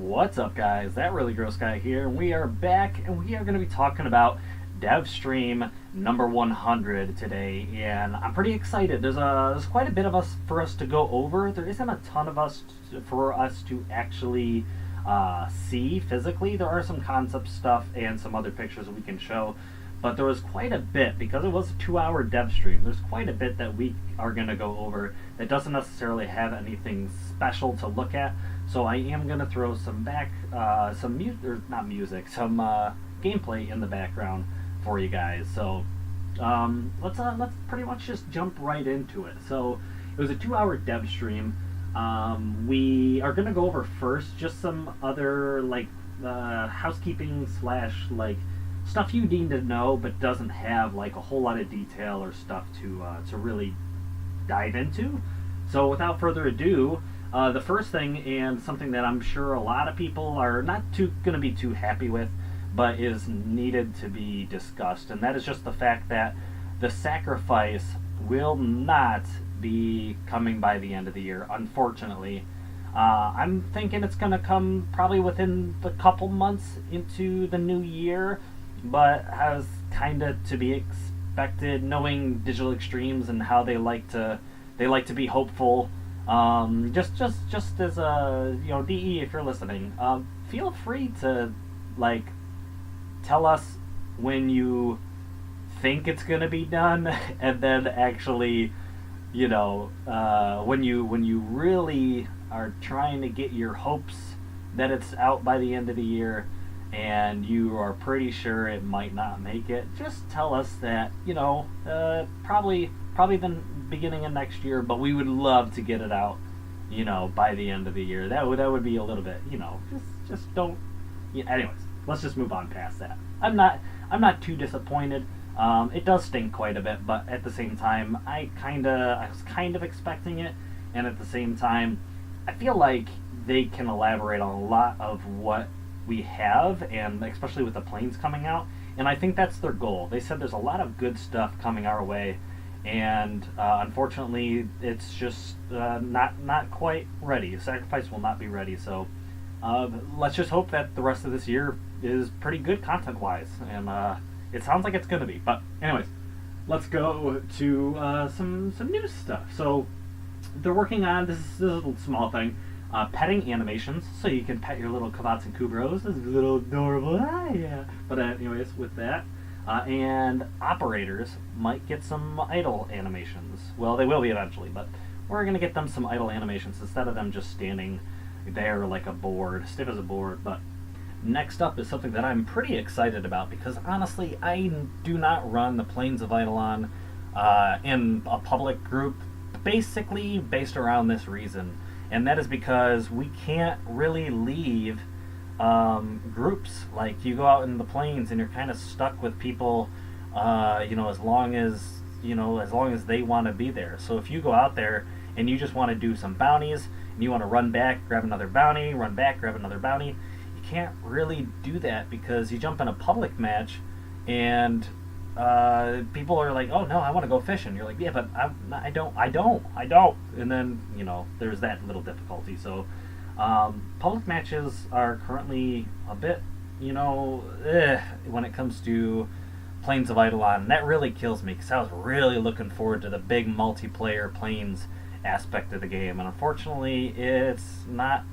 What's up, guys? That really gross guy here. We are back, and we are going to be talking about Devstream number 100 today, and I'm pretty excited. There's quite a bit of us for us to go over. There isn't a ton of us for us to actually see physically. There are some concept stuff and some other pictures that we can show, but there was quite a bit because it was a 2-hour dev stream. There's quite a bit that we are going to go over that doesn't necessarily have anything special to look at. So I am going to throw some gameplay in the background for you guys. So let's pretty much just jump right into it. So it was a 2-hour dev stream. We are going to go over first just some other housekeeping / stuff you need to know, but doesn't have like a whole lot of detail or stuff to really dive into. So without further ado, the first thing, and something that I'm sure a lot of people are not going to be too happy with, but is needed to be discussed, and that is just the fact that the sacrifice will not be coming by the end of the year, unfortunately. I'm thinking it's going to come probably within the couple months into the new year, but as kind of to be expected, knowing Digital Extremes and how they like to be hopeful. Just as a DE, if you're listening, feel free to tell us when you think it's gonna be done, and then actually, when you really are trying to get your hopes that it's out by the end of the year, and you are pretty sure it might not make it. Just tell us that probably the beginning of next year, but we would love to get it out, by the end of the year. That would be a little bit, just don't. Anyways, let's just move on past that. I'm not too disappointed. It does stink quite a bit, but at the same time, I was kind of expecting it, and at the same time, I feel like they can elaborate on a lot of what we have, and especially with the planes coming out, and I think that's their goal. They said there's a lot of good stuff coming our way, and unfortunately it's just not quite ready. Sacrifice will not be ready, so let's just hope that the rest of this year is pretty good content wise, and it sounds like it's going to be. But anyways, let's go to some new stuff. So they're working on this is a little small thing, petting animations, so you can pet your little Kavats and Kubros. This is a little adorable. Yeah. But anyways, with that, and operators might get some idle animations. Well, they will be eventually, but we're going to get them some idle animations instead of them just standing there like a board, stiff as a board. But next up is something that I'm pretty excited about, because honestly, I do not run the Planes of Eidolon in a public group, basically based around this reason. And that is because we can't really leave groups. Like, you go out in the plains and you're kind of stuck with people, as long as they want to be there. So if you go out there and you just want to do some bounties, and you want to run back, grab another bounty, run back, grab another bounty, you can't really do that, because you jump in a public match and people are like, oh no, I want to go fishing. You're like, yeah, but I don't. And then, there's that little difficulty. So public matches are currently a bit, when it comes to Planes of Eidolon. That really kills me, because I was really looking forward to the big multiplayer planes aspect of the game, and unfortunately it's not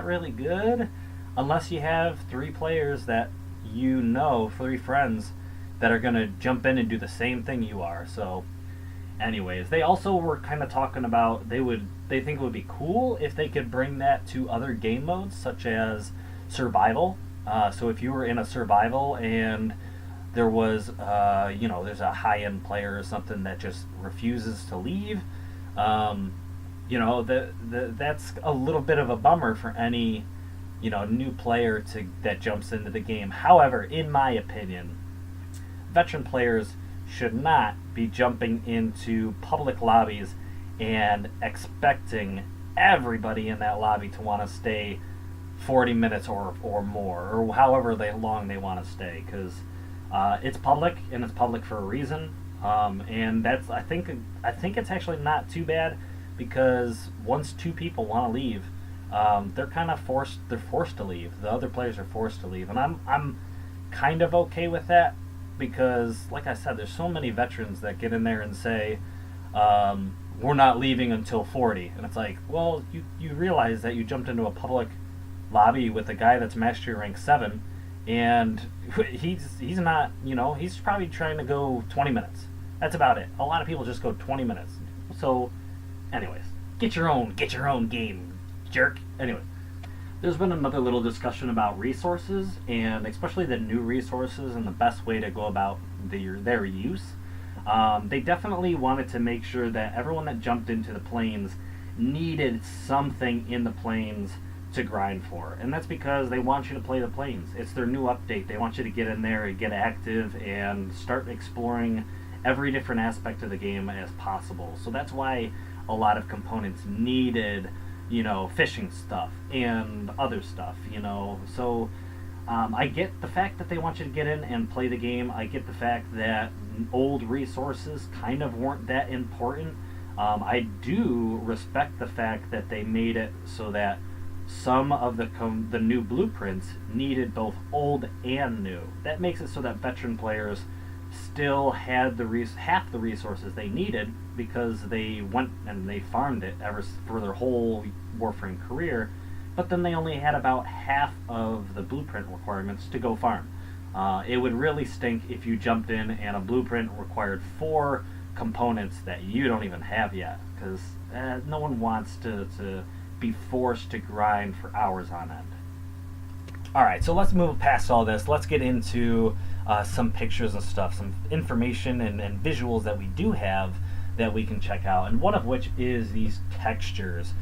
really good unless you have 3 players that 3 friends that are going to jump in and do the same thing you are. So anyways, they also were kind of talking about they think it would be cool if they could bring that to other game modes, such as survival. So if you were in a survival and there was there's a high-end player or something that just refuses to leave, that's a little bit of a bummer for any new player that jumps into the game. However, in my opinion, veteran players should not be jumping into public lobbies and expecting everybody in that lobby to want to stay 40 minutes or more, or however long they want to stay, because it's public, and it's public for a reason. And that's I think it's actually not too bad, because once 2 people want to leave, they're kind of forced. They're forced to leave. The other players are forced to leave, and I'm kind of okay with that because, like I said, there's so many veterans that get in there and say, "We're not leaving until 40," and it's like, well, you realize that you jumped into a public lobby with a guy that's mastery rank 7, and he's not, he's probably trying to go 20 minutes. That's about it. A lot of people just go 20 minutes. So, anyways, get your own game, jerk. Anyway, there's been another little discussion about resources, and especially the new resources and the best way to go about their use. They definitely wanted to make sure that everyone that jumped into the plains needed something in the plains to grind for, and that's because they want you to play the plains. It's their new update. They want you to get in there and get active and start exploring every different aspect of the game as possible. So that's why a lot of components needed, fishing stuff and other stuff, So I get the fact that they want you to get in and play the game. I get the fact that old resources kind of weren't that important. I do respect the fact that they made it so that some of the new blueprints needed both old and new. That makes it so that veteran players still had half the resources they needed because they went and they farmed it for their whole Warframe career, but then they only had about half of the blueprint requirements to go farm. It would really stink if you jumped in and a blueprint required 4 components that you don't even have yet, because no one wants to be forced to grind for hours on end. Alright, so let's move past all this. Let's get into some pictures and stuff, some information and visuals that we do have that we can check out, and one of which is these textures.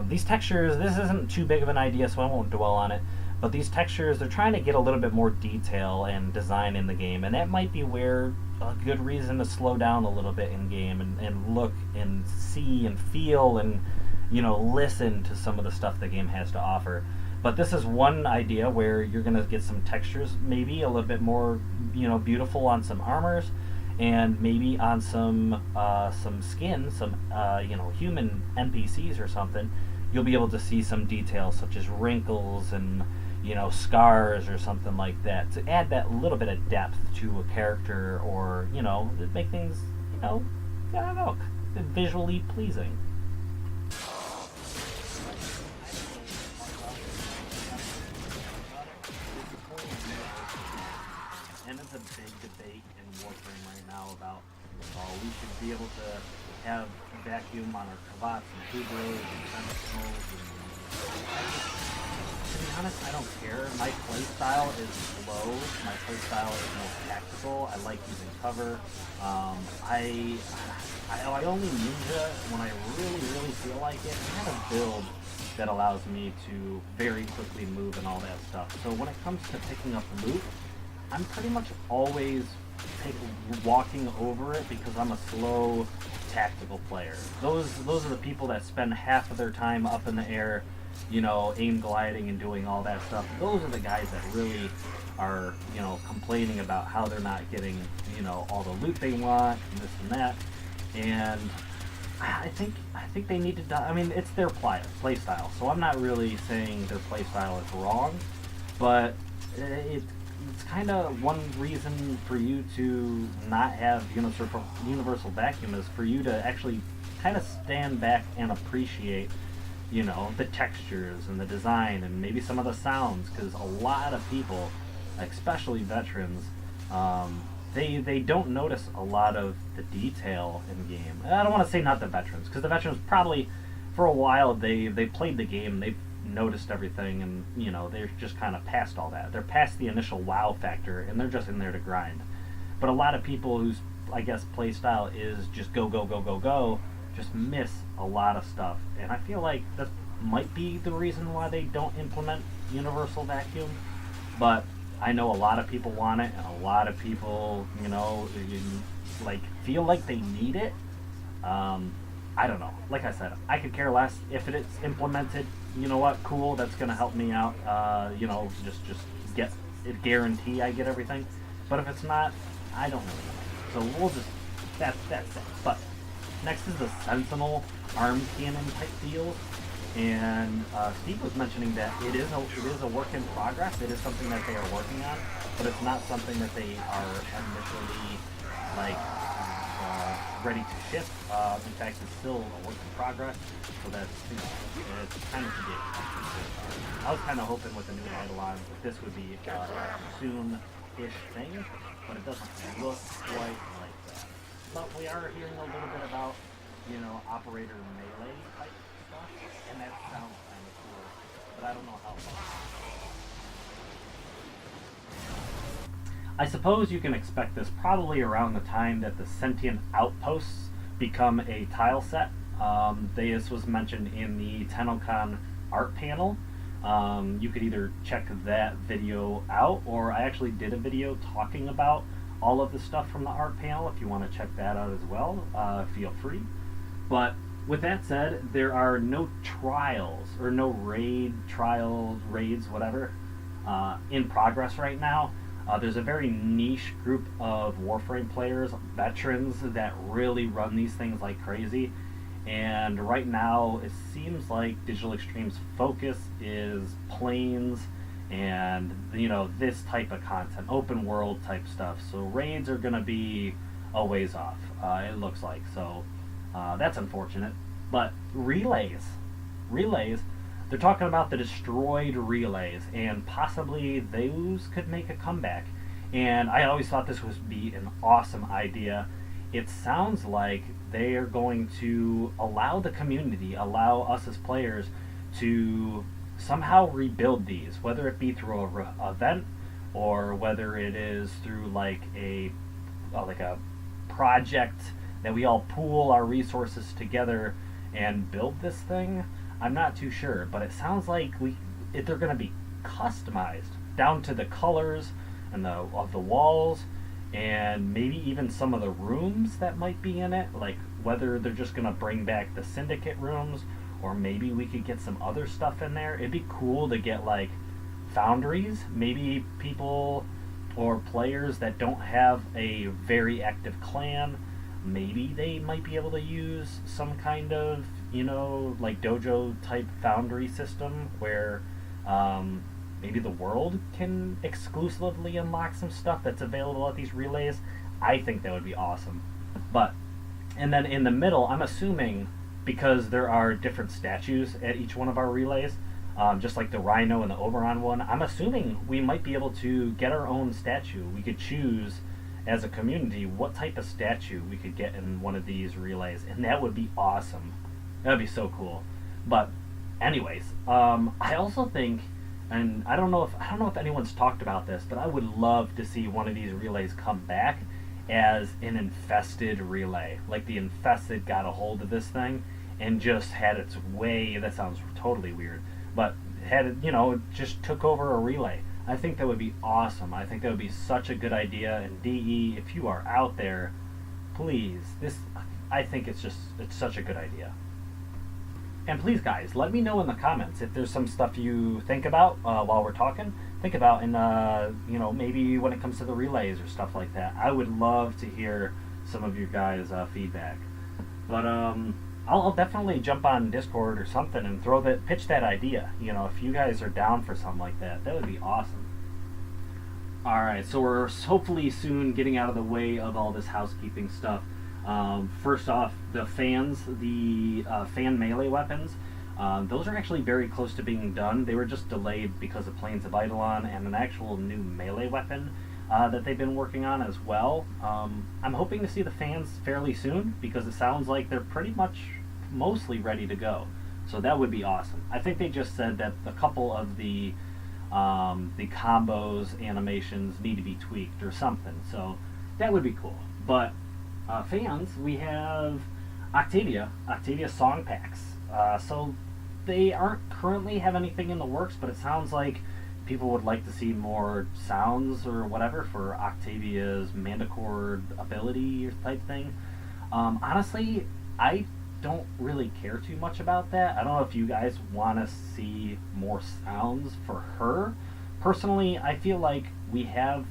These textures, this isn't too big of an idea, so I won't dwell on it, but these textures, they're trying to get a little bit more detail and design in the game, and that might be where a good reason to slow down a little bit in game and look and see and feel and listen to some of the stuff the game has to offer. But this is one idea where you're going to get some textures, maybe a little bit more, beautiful on some armors, and maybe on some skin, some human NPCs or something. You'll be able to see some details such as wrinkles and scars or something like that to add that little bit of depth to a character, or make things I don't know, visually pleasing. And it's a big debate in Warframe right now about we should be able to have vacuum on our cravats and hubros and sentinels. To be honest, I don't care. My playstyle is slow. My playstyle is more tactical. I like using cover. I only ninja when I really, really feel like it. I have a build that allows me to very quickly move and all that stuff. So when it comes to picking up loot, I'm pretty much always walking over it because I'm a slow tactical player. Those are the people that spend half of their time up in the air, aim gliding and doing all that stuff. Those are the guys that really are, complaining about how they're not getting, all the loot they want and this and that. And I think they need to. I mean, it's their play style, so I'm not really saying their play style is wrong, but it's kind of one reason for you to not have universal vacuum is for you to actually kind of stand back and appreciate, the textures and the design and maybe some of the sounds, because a lot of people, especially veterans, they don't notice a lot of the detail in game. I don't want to say not the veterans, because the veterans probably, for a while, they played the game, they've noticed everything, and they're just kind of past all that. They're past the initial wow factor, and they're just in there to grind. But a lot of people whose, I guess, play style is just go, go, go, go, go, just miss a lot of stuff. And I feel like that might be the reason why they don't implement universal vacuum. But I know a lot of people want it, and a lot of people, feel like they need it. I don't know. Like I said, I could care less if it's implemented. You know what? Cool. That's gonna help me out. Just get it. Guarantee I get everything. But if it's not, I don't really know. So we'll just that's it. But next is the Sentinel arm cannon type deal, And Steve was mentioning that it is a work in progress. It is something that they are working on, but it's not something that they are initially like ready to ship. In fact, it's still a work in progress, so that's it's kind of to be expected. I was kind of hoping with the new Eidolon that this would be a soon-ish thing, but it doesn't look quite like that. But we are hearing a little bit about, operator melee type stuff, and that sounds kind of cool, but I don't know how far. I suppose you can expect this probably around the time that the sentient outposts become a tile set. This was mentioned in the TennoCon art panel. You could either check that video out, or I actually did a video talking about all of the stuff from the art panel. If you want to check that out as well, feel free. But with that said, there are no trials or no raids, whatever, in progress right now. There's a very niche group of Warframe players, veterans, that really run these things like crazy. And right now, it seems like Digital Extreme's focus is planes and, this type of content, open world type stuff. So raids are going to be a ways off, it looks like. So that's unfortunate. But relays, they're talking about the destroyed relays, and possibly those could make a comeback. And I always thought this would be an awesome idea. It sounds like they are going to allow the community, allow us as players, to somehow rebuild these, whether it be through a event or whether it is through like a project that we all pool our resources together and build this thing. I'm not too sure, but it sounds like they're going to be customized down to the colors and of the walls, and maybe even some of the rooms that might be in it, like whether they're just going to bring back the syndicate rooms, or maybe we could get some other stuff in there. It'd be cool to get like foundries, maybe people or players that don't have a very active clan, maybe they might be able to use some kind of like dojo type foundry system where maybe the world can exclusively unlock some stuff that's available at these relays. I think that would be awesome. And then in the middle, I'm assuming, because there are different statues at each one of our relays, just like the Rhino and the Oberon one, I'm assuming we might be able to get our own statue. We could choose as a community what type of statue we could get in one of these relays, and that would be awesome. That would be so cool. But anyways, I also think, and I don't know if anyone's talked about this, but I would love to see one of these relays come back as an infested relay. Like the infested got a hold of this thing and just had its way. That sounds totally weird, but had it, just took over a relay. I think that would be awesome. I think that would be such a good idea. And DE, if you are out there, please, I think it's such a good idea. And please, guys, let me know in the comments if there's some stuff you think about while we're talking. Think about, and maybe when it comes to the relays or stuff like that. I would love to hear some of your guys' feedback. But I'll definitely jump on Discord or something and pitch that idea. If you guys are down for something like that, that would be awesome. All right, so we're hopefully soon getting out of the way of all this housekeeping stuff. First off, the fans, the fan melee weapons, those are actually very close to being done. They were just delayed because of Planes of Eidolon and an actual new melee weapon that they've been working on as well. I'm hoping to see the fans fairly soon, because it sounds like they're pretty much mostly ready to go. So that would be awesome. I think they just said that a couple of the combos animations need to be tweaked or something. So that would be cool. But fans, we have Octavia song packs. So they aren't currently have anything in the works, but it sounds like people would like to see more sounds or whatever for Octavia's Manticore ability type thing. Honestly, I don't really care too much about that. I don't know if you guys want to see more sounds for her. Personally, I feel like we have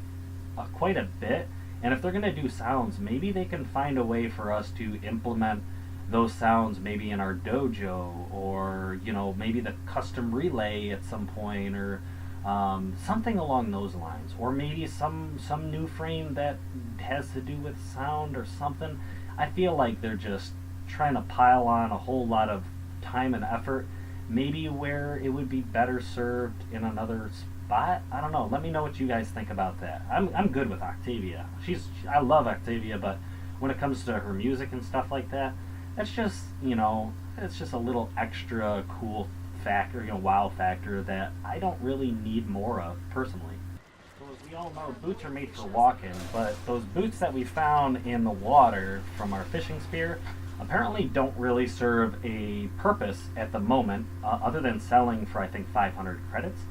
quite a bit, and if they're going to do sounds, maybe they can find a way for us to implement those sounds maybe in our dojo, or maybe the custom relay at some point, or something along those lines, or maybe some new frame that has to do with sound or something. I feel like they're just trying to pile on a whole lot of time and effort, maybe where it would be better served in another spot. I don't know. Let me know what you guys think about that. I'm good with Octavia. I love Octavia, but when it comes to her music and stuff like that, that's just it's just a little extra cool factor, wow factor that I don't really need more of personally. So as we all know, boots are made for walking, but those boots that we found in the water from our fishing spear apparently don't really serve a purpose at the moment, other than selling for I think 500 credits.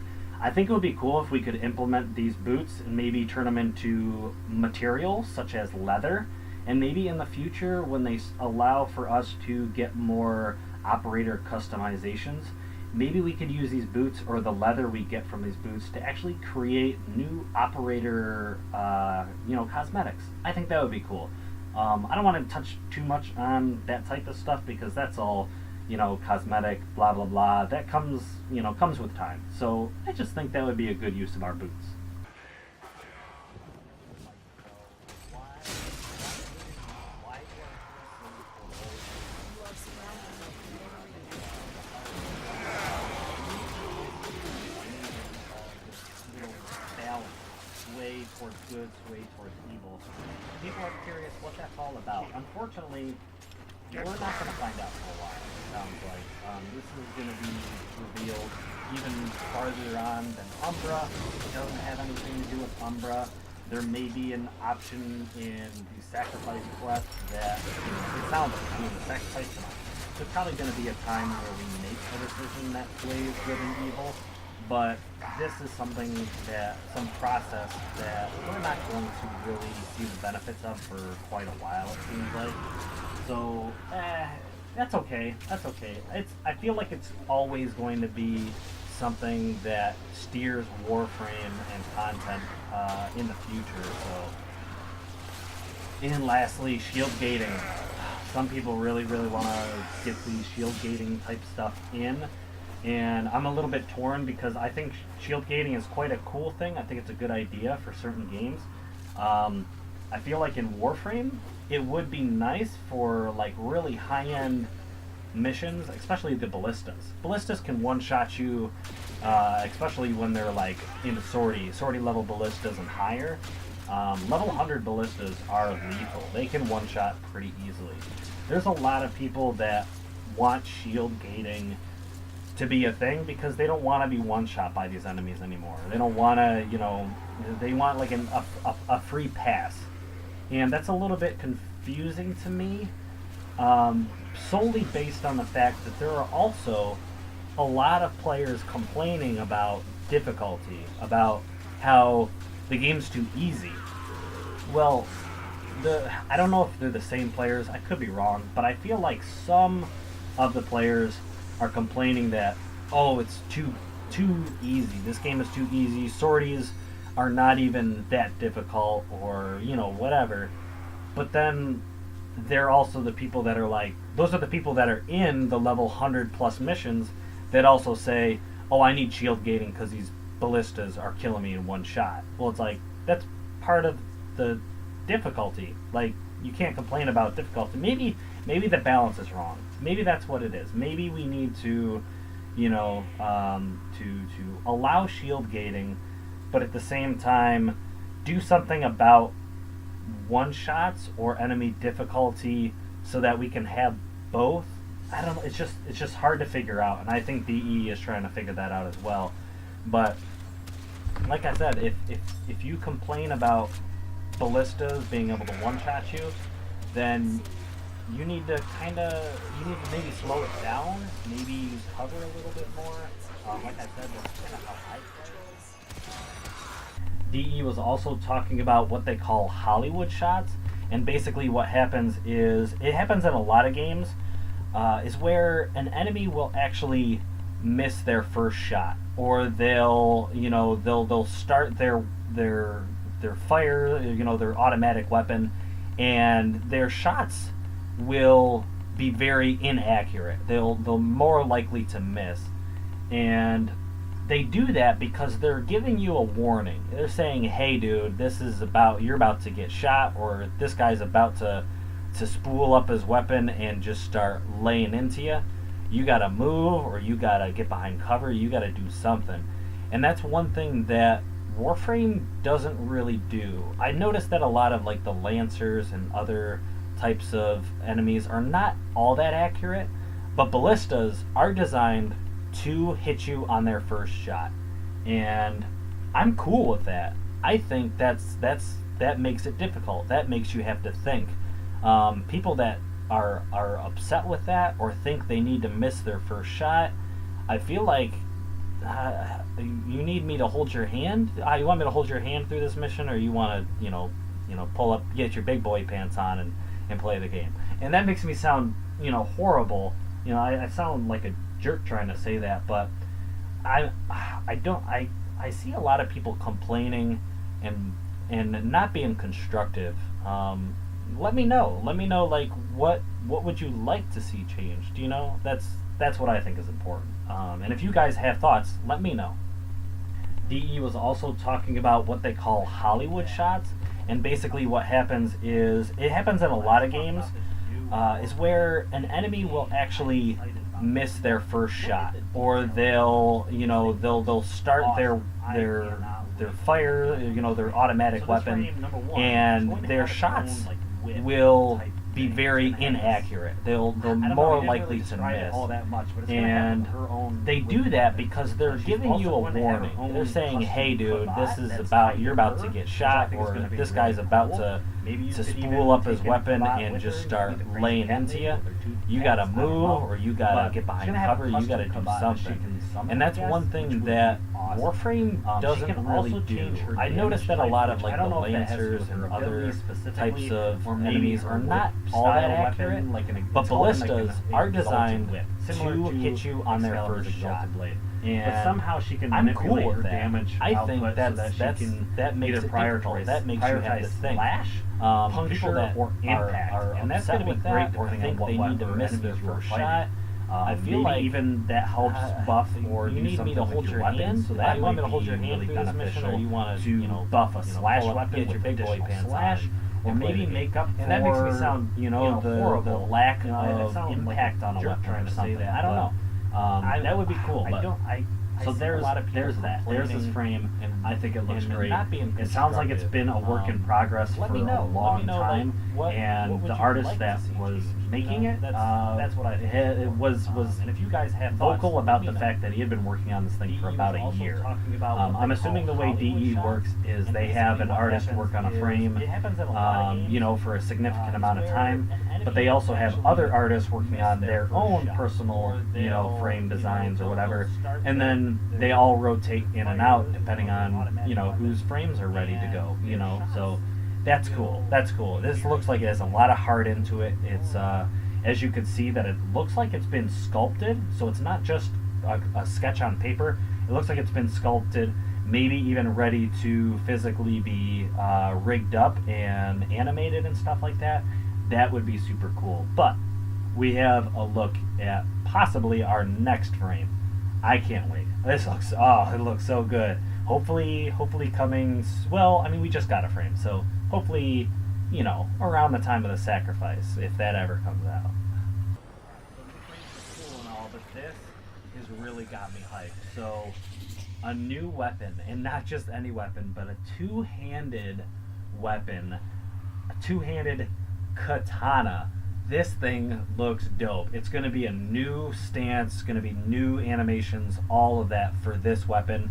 I think it would be cool if we could implement these boots and maybe turn them into materials such as leather, and maybe in the future when they allow for us to get more operator customizations, maybe we could use these boots or the leather we get from these boots to actually create new operator cosmetics. I think that would be cool. I don't want to touch too much on that type of stuff because that's all cosmetic, blah blah blah. That comes with time. So I just think that would be a good use of our boots. Sway towards good, sway towards evil. People are curious what that's all about. Unfortunately, we're not going to find out for a while, it sounds like. This is going to be revealed even farther on than Umbra. It doesn't have anything to do with Umbra. There may be an option in the sacrifice quest that, it sounds like doing the sacrifice tonight. There's probably going to be a time where we make a decision that sways good and evil, but this is some process that we're not going to really see the benefits of for quite a while, it seems like. So, that's okay. That's okay. I feel like it's always going to be something that steers Warframe and content in the future. So, and lastly, shield gating. Some people really, really want to get the shield gating type stuff in, and I'm a little bit torn because I think shield gating is quite a cool thing. I think it's a good idea for certain games. I feel like in Warframe, it would be nice for like really high-end missions, especially the ballistas. Ballistas can one-shot you, especially when they're like in sortie level ballistas and higher. Level 100 ballistas are lethal. They can one-shot pretty easily. There's a lot of people that want shield gating to be a thing because they don't want to be one-shot by these enemies anymore. They don't want to, they want like a free pass. And that's a little bit confusing to me, solely based on the fact that there are also a lot of players complaining about difficulty, about how the game's too easy. Well, I don't know if they're the same players, I could be wrong, but I feel like some of the players are complaining that, oh, it's too easy, this game is too easy, sorties are not even that difficult, or whatever. But then they're also the people that are like, those are the people that are in the level 100 plus missions that also say, oh, I need shield gating because these ballistas are killing me in one shot. Well, it's like, that's part of the difficulty. Like, you can't complain about difficulty. Maybe the balance is wrong. Maybe that's what it is. Maybe we need to to allow shield gating, but at the same time do something about one shots or enemy difficulty so that we can have both. I don't know, it's just hard to figure out, and I think DE is trying to figure that out as well. But like I said, if you complain about ballistas being able to one shot you, then you need to maybe slow it down, maybe use cover a little bit more. Like I said, that's kind of how I play. DE was also talking about what they call Hollywood shots, and basically what happens is, it happens in a lot of games, is where an enemy will actually miss their first shot, or they'll start their fire, their automatic weapon, and their shots will be very inaccurate. They'll more likely to miss, and they do that because they're giving you a warning. They're saying, "Hey, dude, you're about to get shot, or this guy's about to spool up his weapon and just start laying into you. You gotta move, or you gotta get behind cover. You gotta do something." And that's one thing that Warframe doesn't really do. I noticed that a lot of like the Lancers and other types of enemies are not all that accurate, but ballistas are designed to hit you on their first shot, and I'm cool with that. I think that makes it difficult. That makes you have to think. People that are upset with that or think they need to miss their first shot, I feel like you need me to hold your hand. You want me to hold your hand through this mission, or you want to pull up, get your big boy pants on and play the game? And that makes me sound horrible. I sound like a jerk trying to say that, but I see a lot of people complaining and not being constructive. Let me know like what would you like to see changed. That's what I think is important. And if you guys have thoughts, let me know. DE was also talking about what they call Hollywood shots, and basically what happens is, it happens in a lot of games, is where an enemy will actually miss their first shot, or they'll start their fire, their automatic weapon, and their shots will be very inaccurate. They'll more likely to miss, and they do that because they're giving you a warning. They're saying, "Hey, dude, you're about to get shot, or this guy's about to spool up his weapon and just start laying into you. You gotta move, or you gotta get behind cover. You gotta do something." And that's one thing that Warframe doesn't really do. I noticed that a lot of like the Lancers and other types of enemies are not all that accurate, but ballistas are designed to hit you on their first shot. And somehow she can manipulate her damage. I think that makes it difficult. That makes you have to think. Puncture or impact, and that's going to be great depending on what they need to miss their first shot. I feel like even that helps buff or you need me to hold your hand. So that you want me to hold your hand through this mission, or you want to buff a slash weapon, get your big boy pants slash, or maybe make up for, and that makes me sound the lack of impact on a weapon or something. I don't know. That would be cool. So there's this frame, and I think it looks great. It sounds like it's been a work in progress for a long time, and the artist that was making it, that's what it was and if you guys have vocal about the fact that he had been working on this thing for about a year. I'm assuming the way DE works is they have an artist work on a frame, for a significant amount of time, but they also have other artists working on their own personal, frame designs or whatever, and then they all rotate in and out depending on, whose frames are ready to go, so that's cool. This looks like it has a lot of heart into it. It's, as you can see, that it looks like it's been sculpted, so it's not just a sketch on paper. It looks like it's been sculpted, maybe even ready to physically be rigged up and animated and stuff like that. That would be super cool. But we have a look at possibly our next frame. I can't wait. It looks so good. Hopefully coming, we just got a frame, so hopefully, around the time of the sacrifice, if that ever comes out. Cool and all, but this has really got me hyped. So, a new weapon, and not just any weapon, but a two-handed weapon, a two-handed katana. This thing looks dope. It's going to be a new stance, going to be new animations, all of that for this weapon,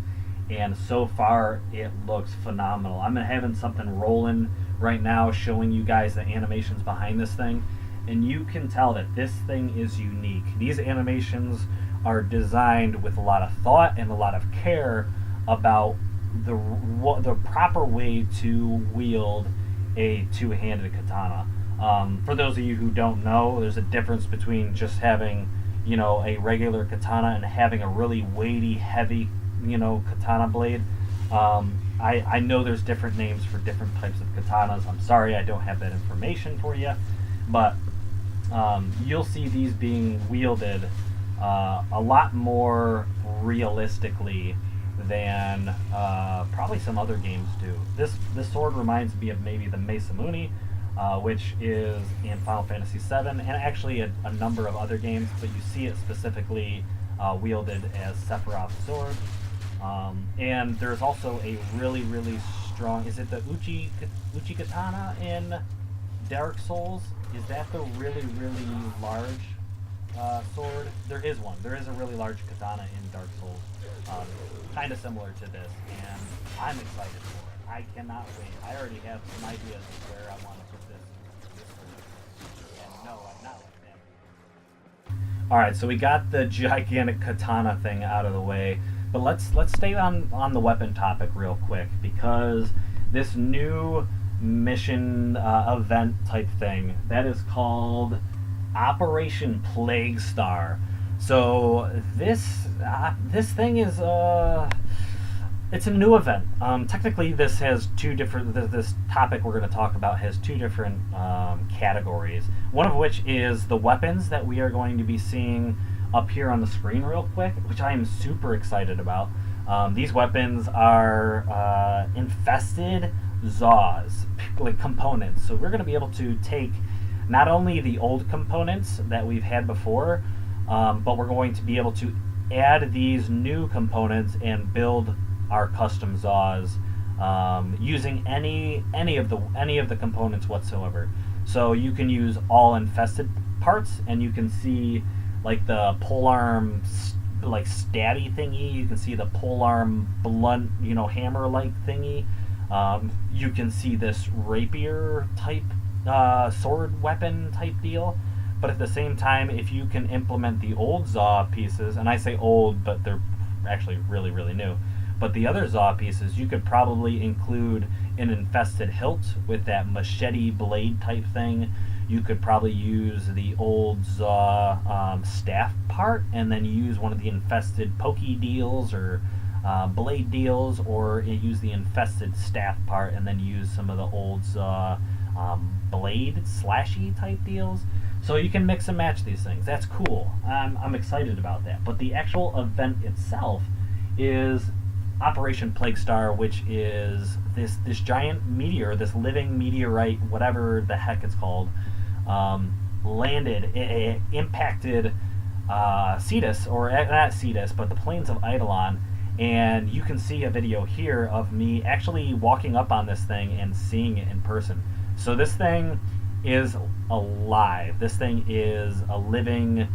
and so far it looks phenomenal. I'm having something rolling right now showing you guys the animations behind this thing, and you can tell that this thing is unique. These animations are designed with a lot of thought and a lot of care about the proper way to wield a two-handed katana. For those of you who don't know, there's a difference between just having, a regular katana and having a really weighty, heavy, katana blade. I know there's different names for different types of katanas. I'm sorry I don't have that information for you, but you'll see these being wielded a lot more realistically than probably some other games do. This sword reminds me of maybe the Masamune, which is in Final Fantasy VII, and actually a number of other games, but you see it specifically wielded as Sephiroth's sword. And there's also a really, really strong... Is it the Uchi Katana in Dark Souls? Is that the really, really large sword? There is one. There is a really large katana in Dark Souls. Kind of similar to this, and I'm excited for it. I cannot wait. I already have some ideas of where I want to put this sword. And no, I'm not like that. Alright, so we got the gigantic katana thing out of the way. But let's stay on the weapon topic real quick, because this new mission event type thing that is called Operation Plague Star. So this thing is it's a new event. Technically, this has two different. This topic we're going to talk about has two different categories. One of which is the weapons that we are going to be seeing up here on the screen real quick, which I am super excited about. These weapons are infested Zaws, like components. So we're going to be able to take not only the old components that we've had before, but we're going to be able to add these new components and build our custom Zaws using any of the components whatsoever. So you can use all infested parts, and you can see like the polearm like stabby thingy. You can see the polearm blunt, hammer-like thingy. You can see this rapier type sword weapon type deal. But at the same time, if you can implement the old Zaw pieces, and I say old, but they're actually really, really new, but the other Zaw pieces, you could probably include an infested hilt with that machete blade type thing. You could probably use the old Zaw staff part, and then use one of the infested pokey deals or blade deals, or use the infested staff part and then use some of the old Zaw blade slashy type deals. So you can mix and match these things. That's cool. I'm excited about that. But the actual event itself is Operation Plague Star, which is this giant meteor, this living meteorite, whatever the heck it's called, landed, it impacted Cetus, or not Cetus, but the plains of Eidolon. And you can see a video here of me actually walking up on this thing and seeing it in person. So this thing is alive. This thing is a living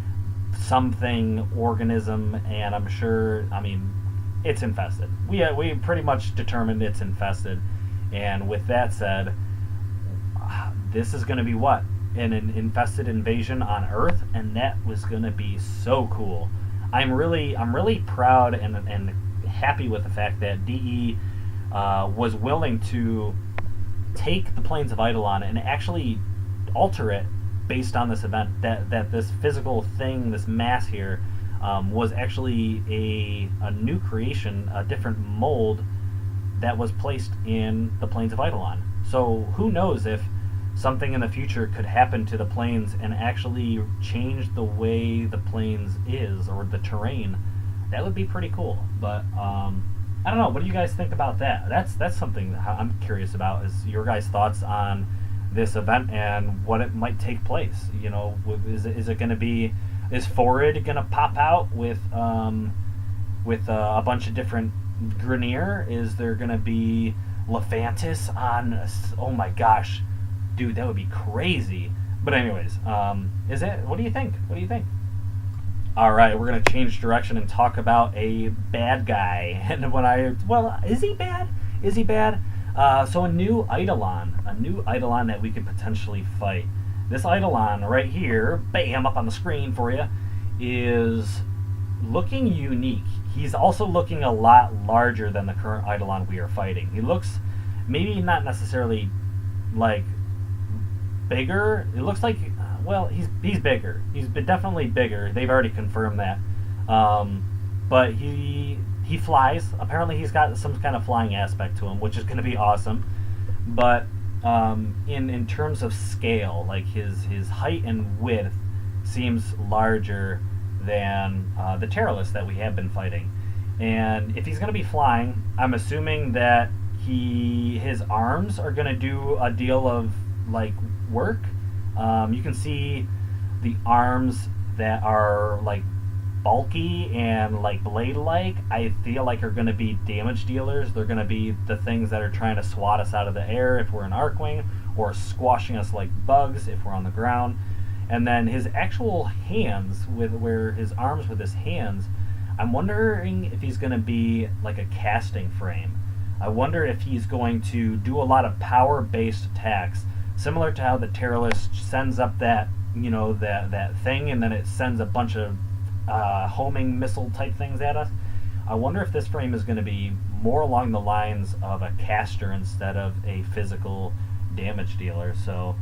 something organism, and I'm sure, it's infested. We pretty much determined it's infested. And with that said, this is going to be what? An infested invasion on Earth, and that was going to be so cool. I'm really proud and happy with the fact that DE was willing to take the plains of Eidolon and actually alter it based on this event. That this physical thing, this mass here, was actually a new creation, a different mold that was placed in the plains of Eidolon. So who knows if something in the future could happen to the plains and actually change the way the plains is, or the terrain. That would be pretty cool. But I don't know. What do you guys think about that? That's something that I'm curious about. Is your guys' thoughts on this event and what it might take place? Is it going to be? Is Forrid going to pop out with a bunch of different Grineer? Is there going to be Lephantis on? Oh my gosh, dude, that would be crazy. But anyways, is it? What do you think? All right, we're going to change direction and talk about a bad guy. And is he bad? So a new Eidolon that we could potentially fight. This Eidolon right here, bam, up on the screen for you, is looking unique. He's also looking a lot larger than the current Eidolon we are fighting. He looks maybe not necessarily like bigger. It looks like, he's bigger. He's definitely bigger. They've already confirmed that. But he flies. Apparently he's got some kind of flying aspect to him, which is going to be awesome. But in terms of scale, like his height and width seems larger than the Terrorless that we have been fighting. And if he's going to be flying, I'm assuming that his arms are going to do a deal of like work. You can see the arms that are like bulky and like blade-like, I feel like are going to be damage dealers. They're going to be the things that are trying to swat us out of the air if we're in Arcwing, or squashing us like bugs if we're on the ground. And then his actual hands, where his arms with his hands, I'm wondering if he's going to be like a casting frame. I wonder if he's going to do a lot of power-based attacks, similar to how the Terrorless sends up that, you know, that thing, and then it sends a bunch of homing missile type things at us. I wonder if this frame is going to be more along the lines of a caster instead of a physical damage dealer. So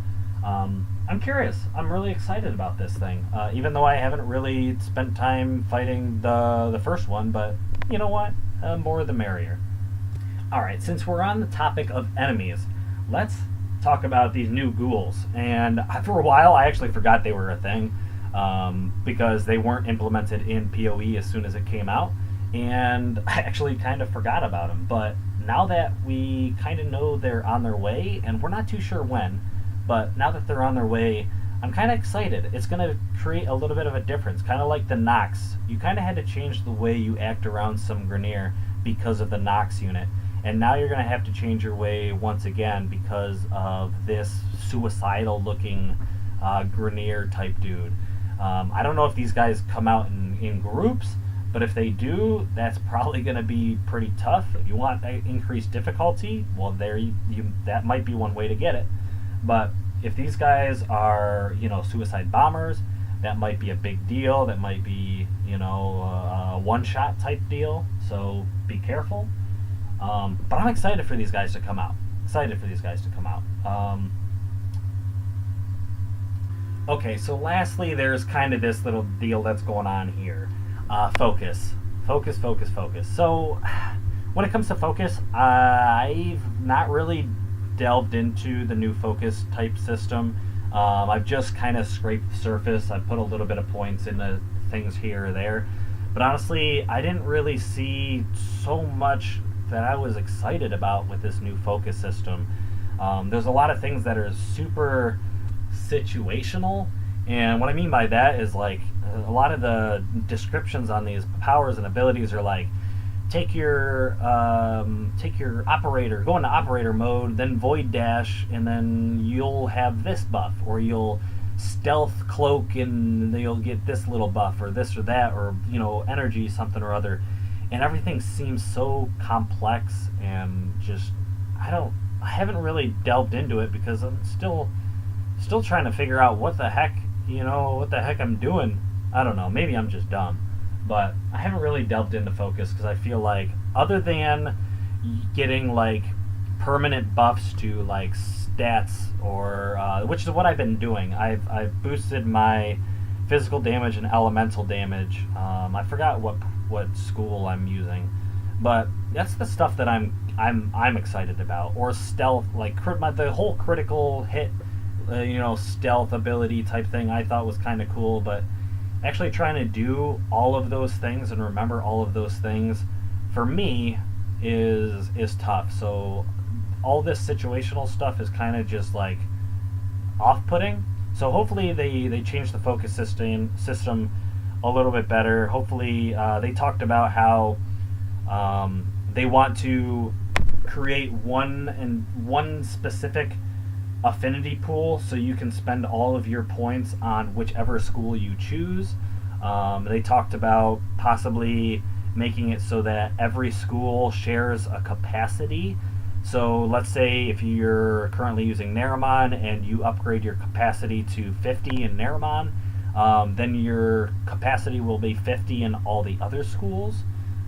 I'm curious. I'm really excited about this thing, even though I haven't really spent time fighting the first one. But you know what? More the merrier. All right, since we're on the topic of enemies, let's talk about these new ghouls. And for a while, I actually forgot they were a thing. Because they weren't implemented in PoE as soon as it came out, and I actually kind of forgot about them. But now that we kind of know they're on their way, and we're not too sure when, but now that they're on their way, I'm kind of excited. It's going to create a little bit of a difference, kind of like the Nox. You kind of had to change the way you act around some Grineer because of the Nox unit, and now you're going to have to change your way once again because of this suicidal-looking Grineer type dude. I don't know if these guys come out in groups, but if they do, that's probably going to be pretty tough. If you want increased difficulty, well, that might be one way to get it. But if these guys are, you know, suicide bombers, that might be a big deal. That might be, you know, a one-shot type deal. So be careful. But I'm excited for these guys to come out. Okay, so lastly, there's kind of this little deal that's going on here. Focus. So, when it comes to focus, I've not really delved into the new focus type system. I've just kind of scraped the surface. I put a little bit of points into things here or there. But honestly, I didn't really see so much that I was excited about with this new focus system. There's a lot of things that are super situational, and what I mean by that is like a lot of the descriptions on these powers and abilities are like take your operator, go into operator mode, then void dash, and then you'll have this buff, or you'll stealth cloak and you'll get this little buff, or this or that, or you know, energy something or other. And everything seems so complex, and just I haven't really delved into it because I'm still trying to figure out what the heck I'm doing. I don't know, maybe I'm just dumb, but I haven't really delved into focus because I feel like other than getting like permanent buffs to like stats, or which is what I've been doing, I've boosted my physical damage and elemental damage. I forgot what school I'm using, but that's the stuff that I'm excited about. Or stealth, like the whole critical hit, stealth ability type thing I thought was kind of cool, but actually trying to do all of those things and remember all of those things for me is tough. So all this situational stuff is kind of just like off-putting. So hopefully they change the focus system a little bit better. Hopefully they talked about how they want to create one specific affinity pool, so you can spend all of your points on whichever school you choose. They talked about possibly making it so that every school shares a capacity. So let's say if you're currently using Naramon and you upgrade your capacity to 50 in Naramon, then your capacity will be 50 in all the other schools.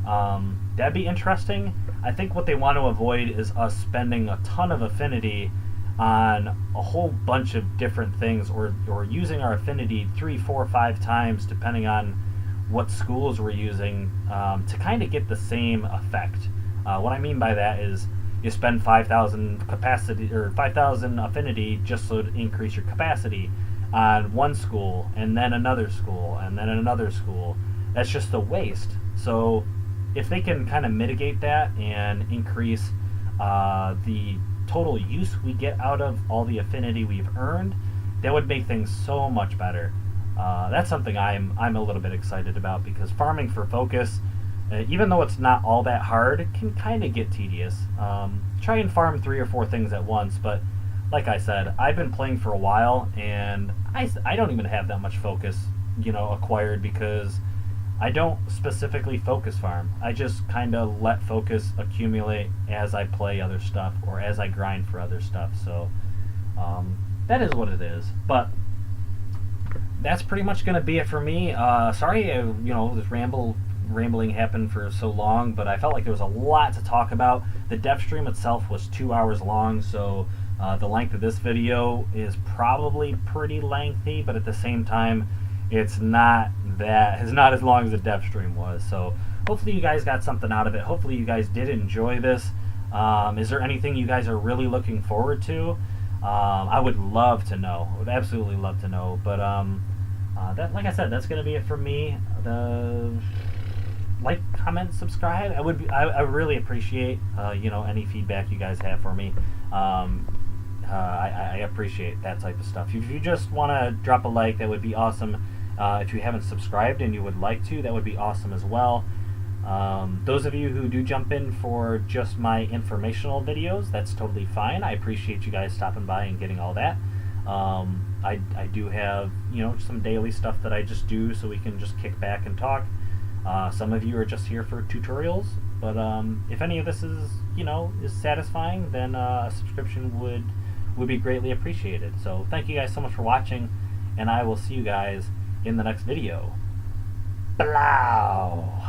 That'd be interesting. I think what they want to avoid is us spending a ton of affinity on a whole bunch of different things, or using our affinity 3, 4, 5 times depending on what schools we're using, to kind of get the same effect. What I mean by that is you spend 5,000 capacity or 5,000 affinity just so to increase your capacity on one school and then another school and then another school. That's just a waste. So if they can kind of mitigate that and increase the total use we get out of all the affinity we've earned, that would make things so much better. That's something I'm a little bit excited about, because farming for focus, even though it's not all that hard, it can kind of get tedious. Try and farm 3 or 4 things at once, but like I said, I've been playing for a while, and I don't even have that much focus, acquired, because I don't specifically focus farm. I just kind of let focus accumulate as I play other stuff or as I grind for other stuff. So that is what it is. But that's pretty much going to be it for me. Sorry, this rambling happened for so long, but I felt like there was a lot to talk about. The Devstream itself was 2 hours long, so the length of this video is probably pretty lengthy, but at the same time, it's not as long as the Devstream was. So hopefully you guys got something out of it. Hopefully you guys did enjoy this. Is there anything you guys are really looking forward to? I would love to know. I would absolutely love to know. But that, like I said, that's gonna be it for me. Like, comment, subscribe. I really appreciate any feedback you guys have for me. I appreciate that type of stuff. If you just want to drop a like, that would be awesome. If you haven't subscribed and you would like to, that would be awesome as well. Those of you who do jump in for just my informational videos, that's totally fine. I appreciate you guys stopping by and getting all that. I do have some daily stuff that I just do so we can just kick back and talk. Some of you are just here for tutorials, but if any of this is satisfying, then a subscription would be greatly appreciated. So thank you guys so much for watching, and I will see you guys in the next video. Blow!